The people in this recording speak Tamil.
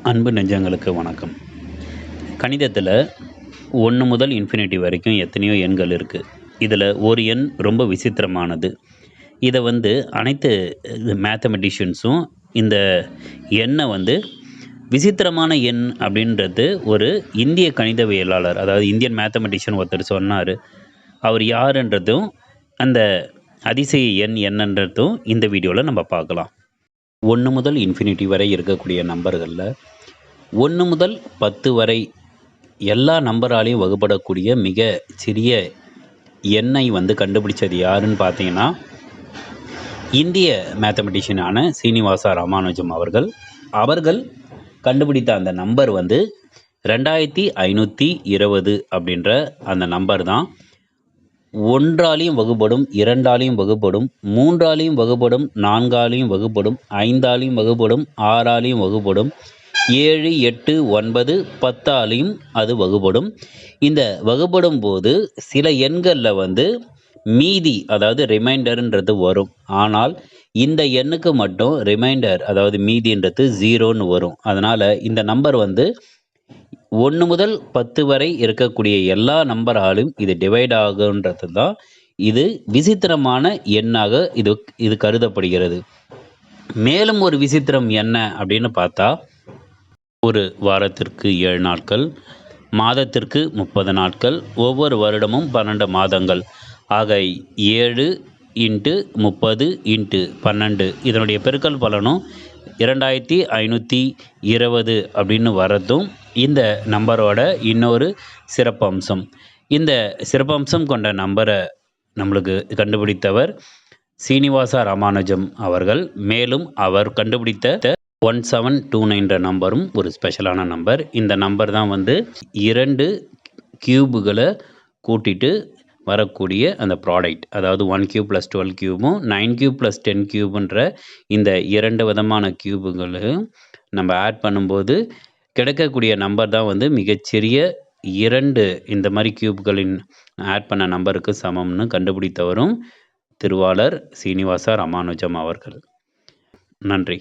அன்பு நெஞ்சங்களுக்கு வணக்கம். கணிதத்தில் 1 முதல் இன்ஃபினிட்டி வரைக்கும் எத்தனையோ எண்கள் இருக்குது. இதில் ஒரு எண் ரொம்ப விசித்திரமானது. இதை அனைத்து மேத்தமெட்டிஷியன்ஸும் இந்த எண்ணை விசித்திரமான எண் அப்படின்றது ஒரு இந்திய கணிதவியலாளர், அதாவது இந்தியன் மேத்தமெட்டிஷியன் ஒருத்தர் சொன்னார். அவர் யாருன்றதும் அந்த அதிசய எண் என்னன்றதும் இந்த வீடியோவில் நம்ம பார்க்கலாம். 1 முதல் இன்ஃபினிட்டி வரை இருக்கக்கூடிய நம்பர்களில் 1 முதல் 10 வரை எல்லா நம்பராலையும் வகுப்படக்கூடிய மிக சிறிய எண்ணை கண்டுபிடிச்சது யாருன்னு பார்த்தீங்கன்னா, இந்திய மேத்தமெட்டிஷியனான சீனிவாச ராமானுஜம் அவர்கள் கண்டுபிடித்த அந்த நம்பர் 2520 அப்படின்ற அந்த நம்பர் தான். 1ஆலையும் வகுப்படும், 2ஆலையும் வகுப்படும், 3ஆலையும் வகுப்படும், 4ஆலையும் வகுப்படும், 5ஆலையும் வகுப்படும், 6ஆலையும் வகுப்படும், 7, 8, 9, 10ஆலையும் அது வகுப்படும். இந்த வகுப்படும் போது சில எண்களில் மீதி, அதாவது ரிமைண்டர்ன்றது வரும். ஆனால் இந்த எண்ணுக்கு மட்டும் ரிமைண்டர், அதாவது மீதின்றது 0ன்னு வரும். அதனால் இந்த நம்பர் 1 முதல் 10 வரை இருக்கக்கூடிய எல்லா நம்பராலும் இது டிவைட் ஆகுன்றது தான் இது விசித்திரமான எண்ணாக இது கருதப்படுகிறது. மேலும் ஒரு விசித்திரம் என்ன அப்படின்னு பார்த்தா, ஒரு வாரத்திற்கு 7 நாட்கள், மாதத்திற்கு 30 நாட்கள், ஒவ்வொரு வருடமும் 12 மாதங்கள் ஆக 7 × 30 × 12 இதனுடைய பெருக்கல் பலனும் 2520 அப்படின்னு வரதும் இந்த நம்பரோட இன்னொரு சிறப்பம்சம். இந்த சிறப்பம்சம் கொண்ட நம்பரை நம்மளுக்கு கண்டுபிடித்தவர் சீனிவாச ராமானுஜம் அவர்கள். மேலும் அவர் கண்டுபிடித்த 1729 நம்பரும் ஒரு ஸ்பெஷலான நம்பர். இந்த நம்பர் தான் 2 கியூபுகளை கூட்டிட்டு வரக்கூடிய அந்த ப்ராடக்ட், அதாவது 1 கியூப் + 12 கியூபும் 9 கியூப் + 10 கியூப்ன்ற இந்த 2 விதமான கியூபுகளையும் நம்ம ஆட் பண்ணும்போது கிடைக்கக்கூடிய நம்பர் தான் மிகச்சிறிய 2 இந்த மாதிரி கியூப்களின் ஆட் பண்ண நம்பருக்கு சமம்னு கண்டுபிடித்தவரும் திருவாளர் சீனிவாச ராமானுஜம் அவர்கள். நன்றி.